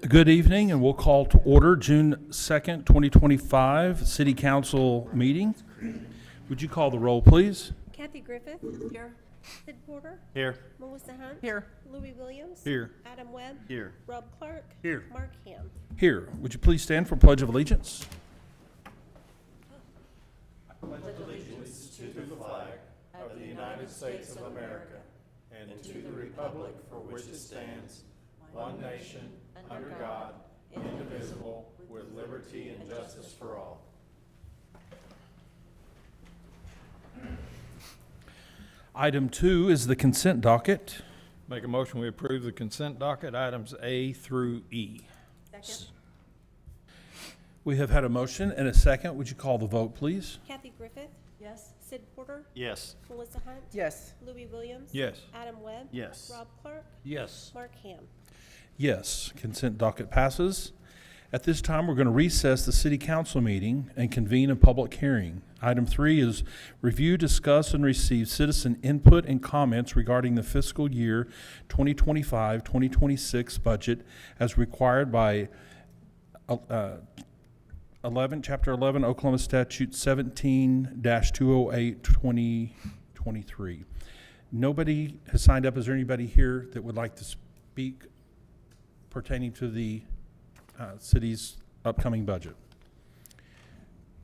Good evening, and we'll call to order June 2nd, 2025 City Council meeting. Would you call the roll, please? Kathy Griffith. Here. Sid Porter. Here. Melissa Hunt. Here. Louis Williams. Here. Adam Webb. Here. Rob Clark. Here. Mark Ham. Here. Would you please stand for Pledge of Allegiance? Item 2 is the consent docket. Make a motion, we approve the consent docket, items A through E. Second. We have had a motion and a second. Would you call the vote, please? Kathy Griffith. Yes. Sid Porter. Yes. Melissa Hunt. Yes. Louis Williams. Yes. Adam Webb. Yes. Rob Clark. Yes. Mark Ham. Yes, consent docket passes. At this time, we're going to recess the City Council meeting and convene a public hearing. Item 3 is review, discuss, and receive citizen input and comments regarding the fiscal year 2025-2026 budget as required by Chapter 11, Oklahoma Statute 17-208, 2023. Nobody has signed up. Is there anybody here that would like to speak pertaining to the city's upcoming budget?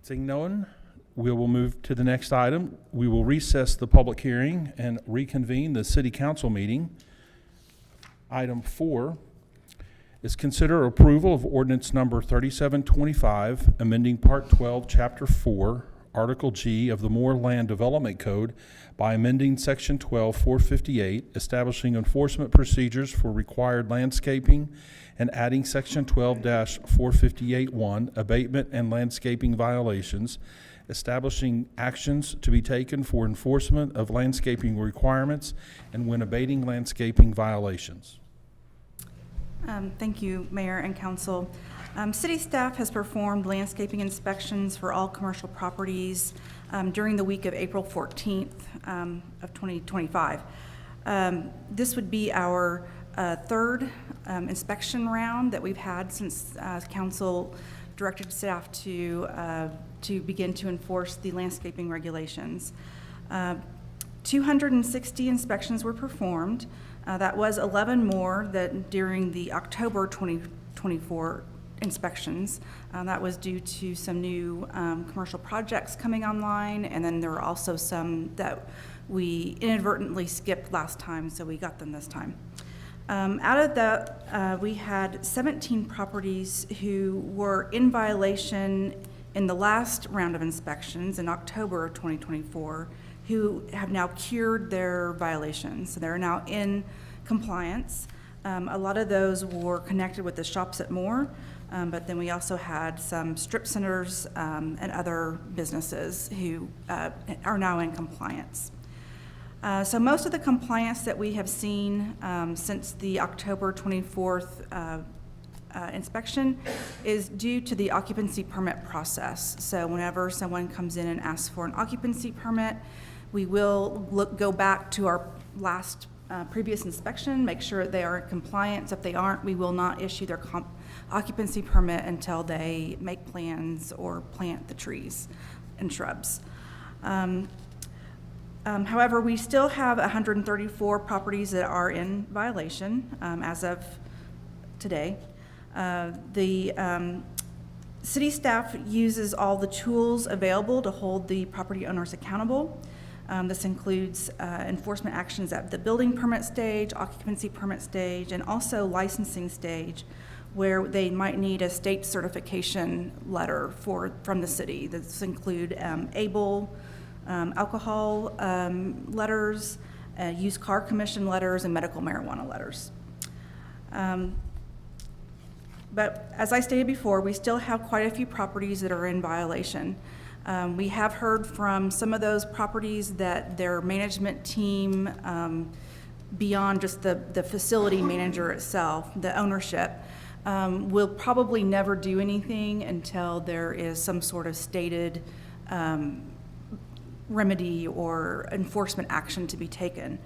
Seeing no one, we will move to the next item. We will recess the public hearing and reconvene the city council meeting. Item 4 is consider approval of ordinance number 3725, amending Part 12, Chapter 4, Article G of the Moore Land Development Code by amending Section 12-458, establishing enforcement procedures for required landscaping, and adding Section 12-458-1, abatement and landscaping violations, establishing actions to be taken for enforcement of landscaping requirements and when abating landscaping violations. Thank you, Mayor and Council. City staff has performed landscaping inspections for all commercial properties during the week of April 14th of 2025. This would be our third inspection round that we've had since Council directed staff to begin to enforce the landscaping regulations. 260 inspections were performed. That was 11 more than during the October 2024 inspections. That was due to some new commercial projects coming online, and then there were also some that we inadvertently skipped last time, so we got them this time. Out of that, we had 17 properties who were in violation in the last round of inspections in October of 2024, who have now cured their violations. So they're now in compliance. A lot of those were connected with the shops at Moore, but then we also had some strip centers and other businesses who are now in compliance. So most of the compliance that we have seen since the October 24th inspection is due to the occupancy permit process. So whenever someone comes in and asks for an occupancy permit, we will go back to our last previous inspection, make sure they are in compliance. If they aren't, we will not issue their occupancy permit until they make plans or plant the trees and shrubs. However, we still have 134 properties that are in violation as of today. The city staff uses all the tools available to hold the property owners accountable. This includes enforcement actions at the building permit stage, occupancy permit stage, and also licensing stage, where they might need a state certification letter from the city. This include ABLE, alcohol letters, used car commission letters, and medical marijuana letters. But as I stated before, we still have quite a few properties that are in violation. We have heard from some of those properties that their management team, beyond just the facility manager itself, the ownership, will probably never do anything until there is some sort of stated remedy or enforcement action to be taken.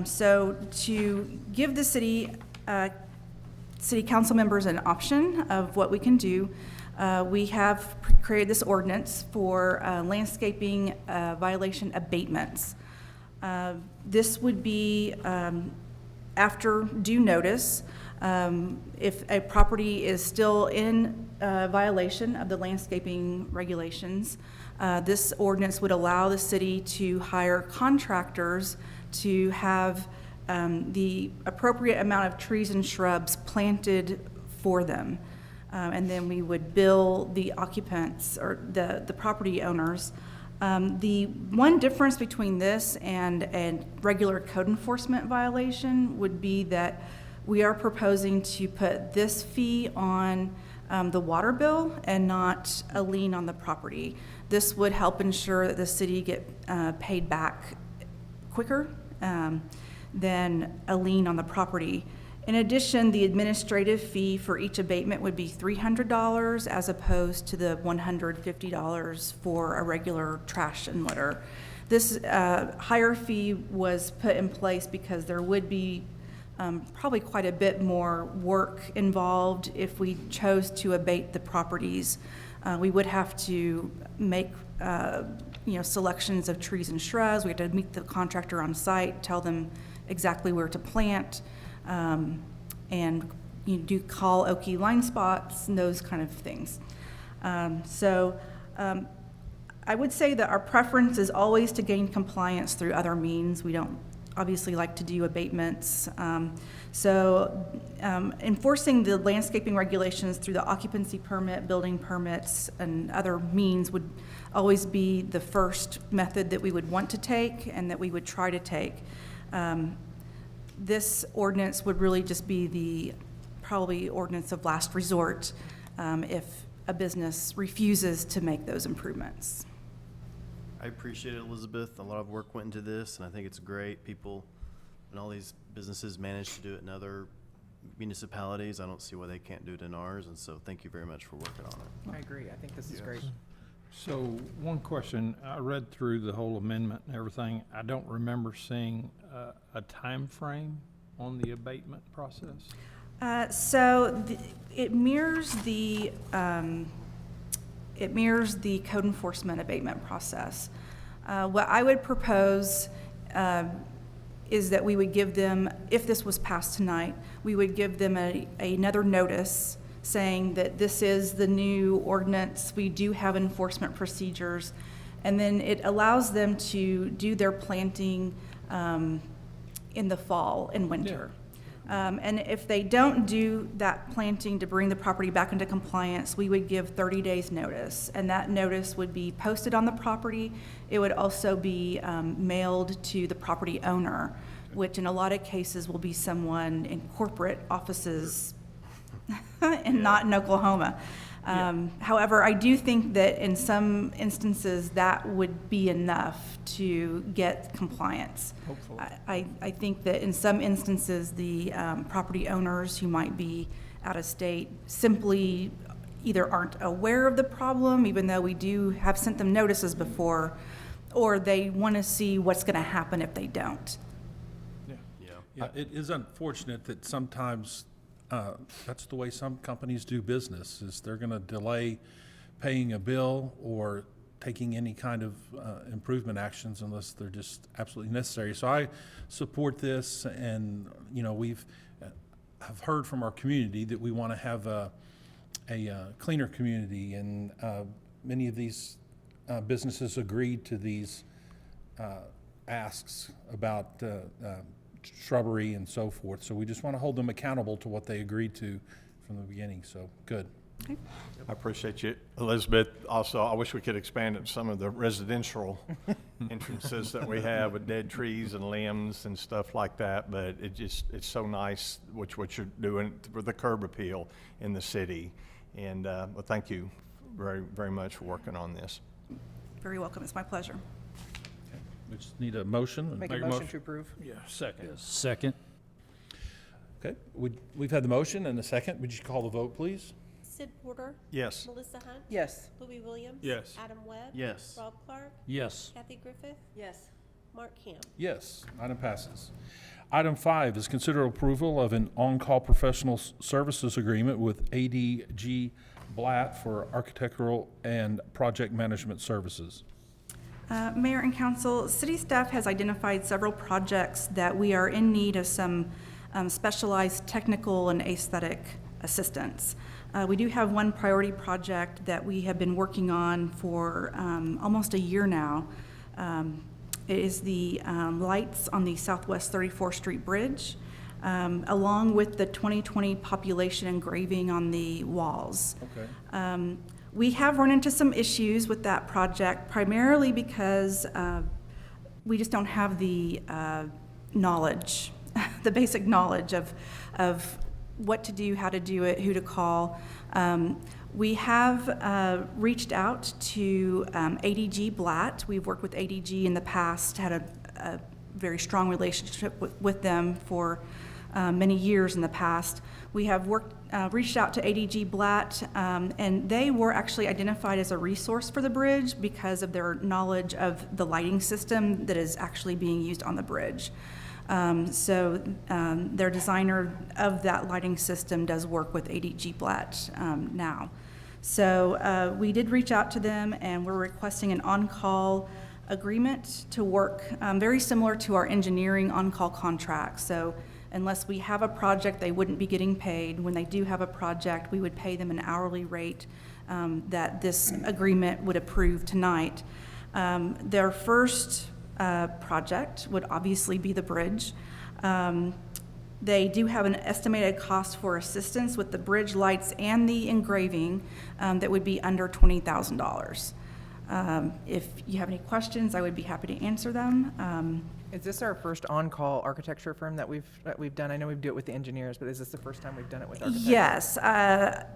So to give the city city council members an option of what we can do. We have created this ordinance for landscaping violation abatements. This would be after due notice. If a property is still in violation of the landscaping regulations, this ordinance would allow the city to hire contractors to have the appropriate amount of trees and shrubs planted for them. And then we would bill the occupants or the property owners. The one difference between this and a regular code enforcement violation would be that we are proposing to put this fee on the water bill and not a lien on the property. This would help ensure that the city get paid back quicker than a lien on the property. In addition, the administrative fee for each abatement would be $300 as opposed to the $150 for a regular trash and litter. This higher fee was put in place because there would be probably quite a bit more work involved if we chose to abate the properties. We would have to make selections of trees and shrubs. We had to meet the contractor on site, tell them exactly where to plant, and do call oaky line spots and those kind of things. I would say that our preference is always to gain compliance through other means. We don't obviously like to do abatements. Enforcing the landscaping regulations through the occupancy permit, building permits, and other means would always be the first method that we would want to take and that we would try to take. This ordinance would really just be the probably ordinance of last resort if a business refuses to make those improvements. I appreciate it, Elizabeth. A lot of work went into this, and I think it's great. People and all these businesses manage to do it in other municipalities. I don't see why they can't do it in ours, and so thank you very much for working on it. I agree. I think this is great. So, one question, I read through the whole amendment and everything. I don't remember seeing a time frame on the abatement process. It mirrors the code enforcement abatement process. What I would propose is that we would give them, if this was passed tonight, we would give them another notice saying that this is the new ordinance, we do have enforcement procedures, and then it allows them to do their planting in the fall and winter. And if they don't do that planting to bring the property back into compliance, we would give 30 days notice, and that notice would be posted on the property. It would also be mailed to the property owner, which in a lot of cases will be someone in corporate offices and not in Oklahoma. However, I do think that in some instances that would be enough to get compliance. Hopefully. I think that in some instances, the property owners who might be out of state simply either aren't aware of the problem, even though we do have sent them notices before, or they want to see what's going to happen if they don't. Yeah, it is unfortunate that sometimes that's the way some companies do business, is they're going to delay paying a bill or taking any kind of improvement actions unless they're just absolutely necessary. So I support this, and I've heard from our community that we want to have a cleaner community, and many of these businesses agreed to these asks about shrubbery and so forth. So we just want to hold them accountable to what they agreed to from the beginning. So good. Okay. I appreciate you, Elizabeth. Also, I wish we could expand it some of the residential entrances that we have with dead trees and limbs and stuff like that, but it's so nice what you're doing with the curb appeal in the city. And well, thank you very, very much for working on this. Very welcome. It's my pleasure. We just need a motion. Make a motion to approve? Yeah, second. Second. Okay, we've had the motion and the second. Would you call the vote, please? Sid Porter. Yes. Melissa Hunt. Yes. Louis Williams. Yes. Adam Webb. Yes. Rob Clark. Yes. Kathy Griffith. Yes. Mark Ham. Yes, item passes. Item 5 is consider approval of an on-call professional services agreement with ADG Blatt for architectural and project management services. Mayor and council, city staff has identified several projects that we are in need of some specialized technical and aesthetic assistance. We do have one priority project that we have been working on for almost a year now. It is the lights on the Southwest 34th Street Bridge, along with the 2020 population engraving on the walls. Okay. We have run into some issues with that project, primarily because we just don't have the knowledge, the basic knowledge of what to do, how to do it, who to call. We have reached out to ADG Blatt. We've worked with ADG in the past, had a very strong relationship with them for many years in the past. We have reached out to ADG Blatt, and they were actually identified as a resource for the bridge because of their knowledge of the lighting system that is actually being used on the bridge. Their designer of that lighting system does work with ADG Blatt now. So we did reach out to them, and we're requesting an on-call agreement to work very similar to our engineering on-call contract. So unless we have a project, they wouldn't be getting paid. When they do have a project, we would pay them an hourly rate that this agreement would approve tonight. Their first project would obviously be the bridge. They do have an estimated cost for assistance with the bridge lights and the engraving that would be under $20,000. If you have any questions, I would be happy to answer them. Is this our first on-call architecture firm that we've done? I know we do it with the engineers, but is this the first time we've done it with architects? Yes,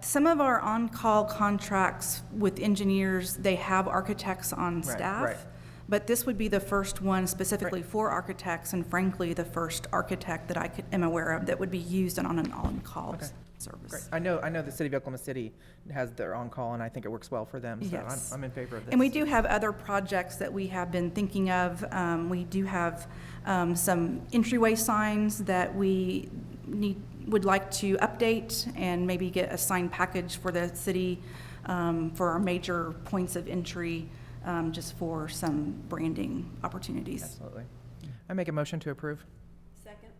some of our on-call contracts with engineers, they have architects on Right, staff. right. But this would be the first one specifically for architects, and frankly, the first architect that I am aware of that would be used on an on-call Okay. service. Great. I know the city of Oklahoma City has their on-call, and I think it works well for them, so Yes. I'm in favor of this. And we do have other projects that we have been thinking of. We do have some entryway signs that we would like to update and maybe get a sign package for the city for our major points of entry, just for some branding opportunities. Absolutely. I make a motion to approve. Second.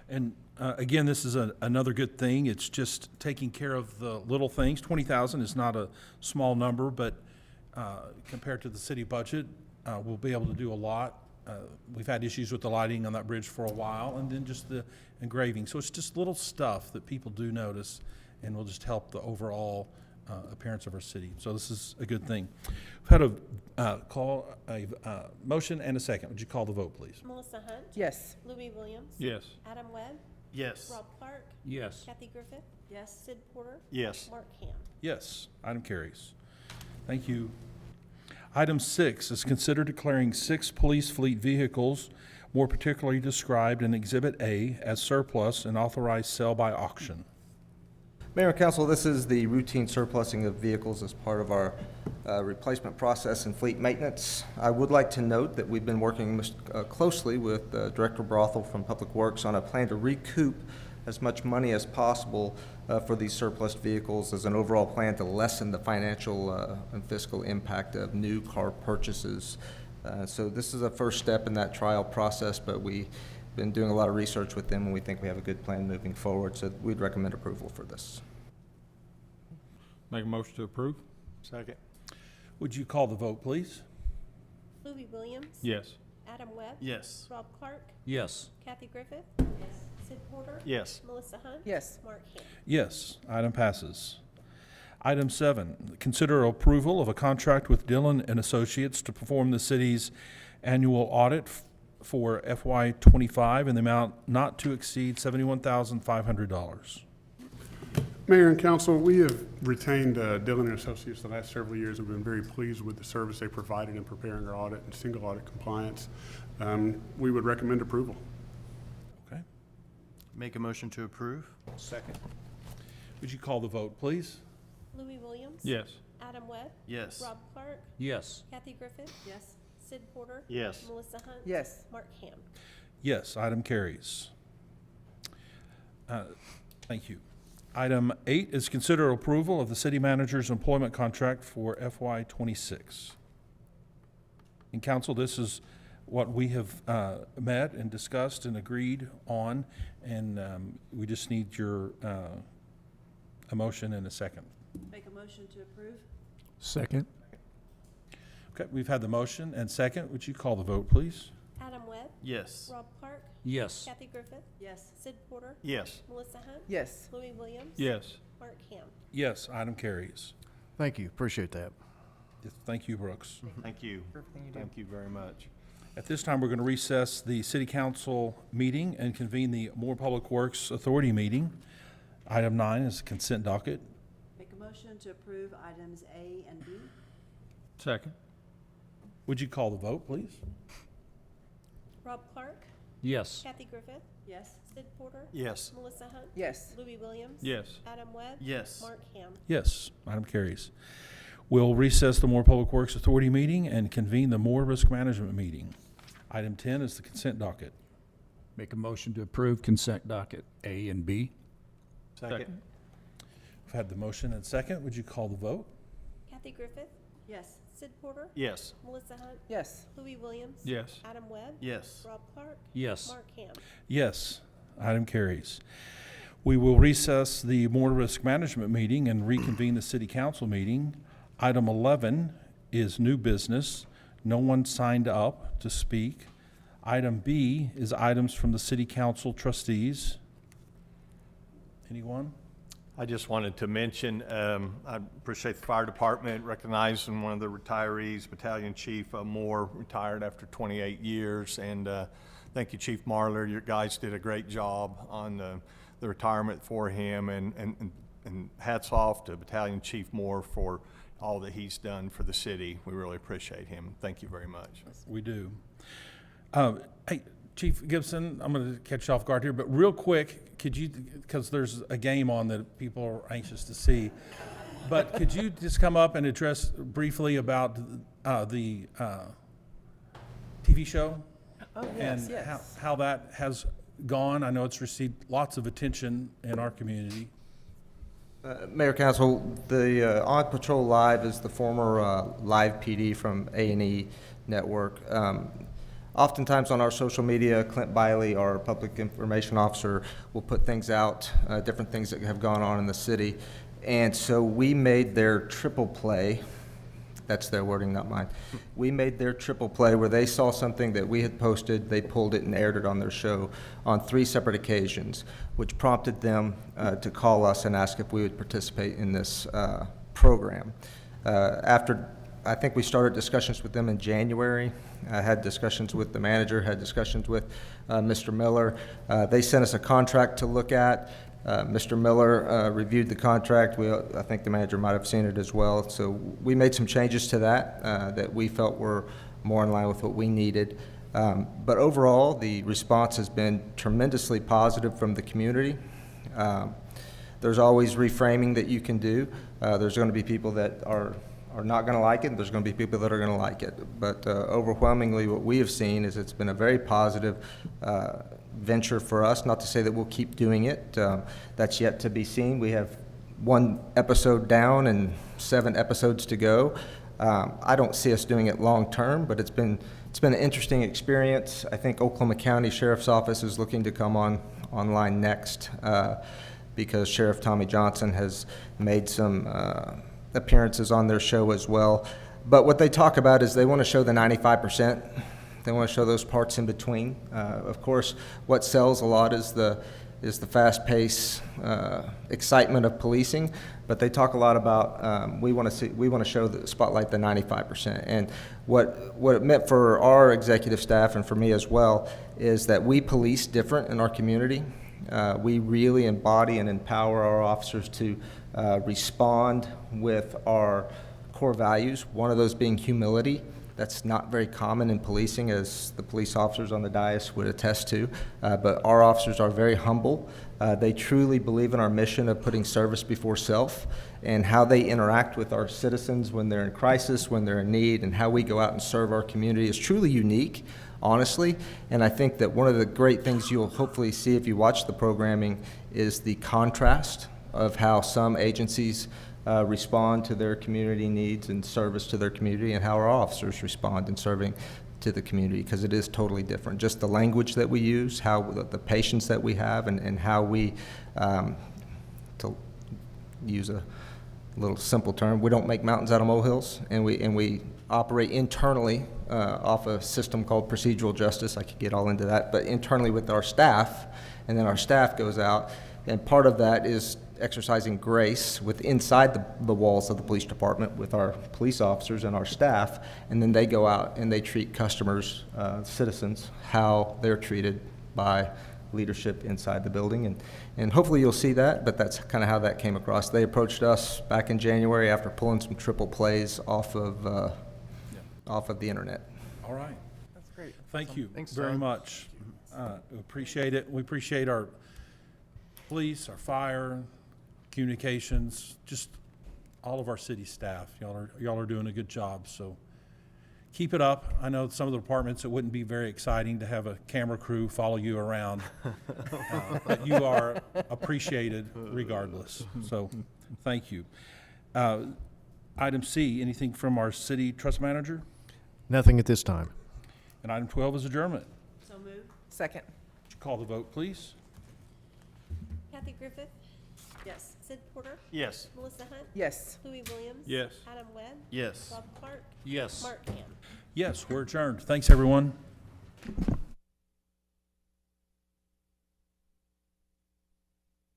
And again, this is another good thing. It's just taking care of the little things. 20,000 is not a small number, but compared to the city budget, we'll be able to do a lot. We've had issues with the lighting on that bridge for a while, and then just the engraving. So it's just little stuff that people do notice, and will just help the overall appearance of our city. So this is a good thing. We've had a motion and a second. Would you call the vote, please? Melissa Hunt. Yes. Louis Williams. Yes. Adam Webb. Yes. Rob Clark. Yes. Kathy Griffith. Yes. Sid Porter. Yes. Mark Ham. Yes, item carries. Thank you. Item 6 is consider declaring 6 police fleet vehicles, more particularly described in Exhibit A, as surplus and authorized sale by auction. Mayor and Council, this is the routine surplusing of vehicles as part of our replacement process and fleet maintenance. I would like to note that we've been working closely with Director Brothel from Public Works on a plan to recoup as much money as possible for these surplus vehicles as an overall plan to lessen the financial and fiscal impact of new car purchases. So this is a first step in that trial process, but we've been doing a lot of research with them, and we think we have a good plan moving forward, so we'd recommend approval for this. Make a motion to approve? Second. Would you call the vote, please? Louis Williams. Yes. Adam Webb. Yes. Rob Clark. Yes. Kathy Griffith. Yes. Sid Porter. Yes. Melissa Hunt. Yes. Mark Ham. Yes, item passes. Item 7, consider approval of a contract with Dillon and Associates to perform the city's annual audit for FY '25 in the amount not to exceed $71,500. Mayor and council, we have retained Dillon and Associates the last several years. We've been very pleased with the service they provided in preparing our audit and single audit compliance. We would recommend approval. Okay. Make a motion to approve? Second. Would you call the vote, please? Louis Williams. Yes. Adam Webb. Yes. Rob Clark. Yes. Kathy Griffith. Yes. Sid Porter? Yes. Melissa Hunt? Yes. Mark Ham? Yes, item carries. Thank you. Item 8 is consider approval of the city manager's employment contract for FY '26. In council, this is what we have met and discussed and agreed on, and we just need your a motion and a second. Make a motion to approve? Second. Okay, we've had the motion and second. Would you call the vote, please? Adam Webb? Yes. Rob Clark? Yes. Kathy Griffith? Yes. Sid Porter? Yes. Melissa Hunt? Yes. Louis Williams? Yes. Mark Ham? Yes, item carries. Thank you, appreciate that. Yes, thank you, Brooks. Thank you. For everything you do. Thank you very much. At this time, we're going to recess the city council meeting and convene the Moore Public Works Authority meeting. Item 9 is the consent docket. Make a motion to approve items A and B? Second. Would you call the vote, please? Rob Clark? Yes. Kathy Griffith? Yes. Sid Porter? Yes. Melissa Hunt? Yes. Louis Williams? Yes. Adam Webb? Yes. Mark Ham? Yes, item carries. We'll recess the Moore Public Works Authority meeting and convene the Moore Risk Management meeting. Item 10 is the consent docket. Make a motion to approve consent docket A and B. Second. We've had the motion and second. Would you call the vote? Kathy Griffith? Yes. Sid Porter? Yes. Melissa Hunt? Yes. Louis Williams? Yes. Adam Webb? Yes. Rob Clark? Yes. Mark Ham? Yes, item carries. We will recess the Moore Risk Management meeting and reconvene the city council meeting. Item 11 is new business. No one signed up to speak. Item B is items from the city council trustees. Anyone? I just wanted to mention, I appreciate the fire department recognizing one of the retirees, Battalion Chief Moore, retired after 28 years. And thank you, Chief Marler. Your guys did a great job on the retirement for him. And hats off to Battalion Chief Moore for all that he's done for the city. We really appreciate him. Thank you very much. We do. Hey, Chief Gibson, I'm going to catch you off guard here, but real quick, could you, because there's a game on that people are anxious to see, but could you just come up and address briefly about the TV show? Oh, yes, And yes. how that has gone? I know it's received lots of attention in our community. Mayor, Council, the On Patrol Live is the former live PD from A&E Network. Oftentimes on our social media, Clint Biley, our public information officer, will put things out, different things that have gone on in the city. And so we made their triple play. That's their wording, not mine. We made their triple play where they saw something that we had posted, they pulled it and aired it on their show on 3 separate occasions, which prompted them to call us and ask if we would participate in this program. After, I think we started discussions with them in January. I had discussions with the manager, had discussions with Mr. Miller. They sent us a contract to look at. Mr. Miller reviewed the contract. I think the manager might have seen it as well. So we made some changes to that that we felt were more in line with what we needed. But overall, the response has been tremendously positive from the community. There's always reframing that you can do. There's going to be people that are not going to like it. There's going to be people that are going to like it. But overwhelmingly, what we have seen is it's been a very positive venture for us. Not to say that we'll keep doing it. That's yet to be seen. We have 1 episode down and 7 episodes to go. I don't see us doing it long term, but it's been an interesting experience. I think Oklahoma County Sheriff's Office is looking to come online next because Sheriff Tommy Johnson has made some appearances on their show as well. But what they talk about is they want to show the 95%. They want to show those parts in between. Of course, what sells a lot is the fast pace, excitement of policing. But they talk a lot about we want to show the spotlight the 95%. And what it meant for our executive staff and for me as well is that we police different in our community. We really embody and empower our officers to respond with our core values, one of those being humility. That's not very common in policing, as the police officers on the dais would attest to. But our officers are very humble. They truly believe in our mission of putting service before self, and how they interact with our citizens when they're in crisis, when they're in need, and how we go out and serve our community is truly unique, honestly. And I think that one of the great things you'll hopefully see if you watch the programming is the contrast of how some agencies respond to their community needs and service to their community, and how our officers respond in serving to the community, because it is totally different. Just the language that we use, how the patience that we have, and how we, to use a little simple term, we don't make mountains out of molehills, and we operate internally off a system called procedural justice. I could get all into that, but internally with our staff, and then our staff goes out, and part of that is exercising grace inside the walls of the police department with our police officers and our staff, and then they go out and they treat customers, citizens, how they're treated by leadership inside the building. And hopefully you'll see that, but that's kind of how that came across. They approached us back in January after pulling some triple plays off of the internet. All right. That's great. Thank you Thanks, very Tom. much. We appreciate it. We appreciate our police, our fire, communications, just all of our city staff. Y'all are doing a good job, so keep it up. I know some of the departments, it wouldn't be very exciting to have a camera crew follow you around, but you are appreciated regardless, so thank you. Item C, anything from our city trust manager? Nothing at this time. And item 12 is adjournment. So moved. Second. Would you call the vote, please? Kathy Griffith, Yes. Sid Porter, Yes. Melissa Hunt, Yes. Louis Williams. Yes. Adam Webb. Yes. Rob Clark, Yes. Mark Ham. Yes, we're adjourned. Thanks, everyone.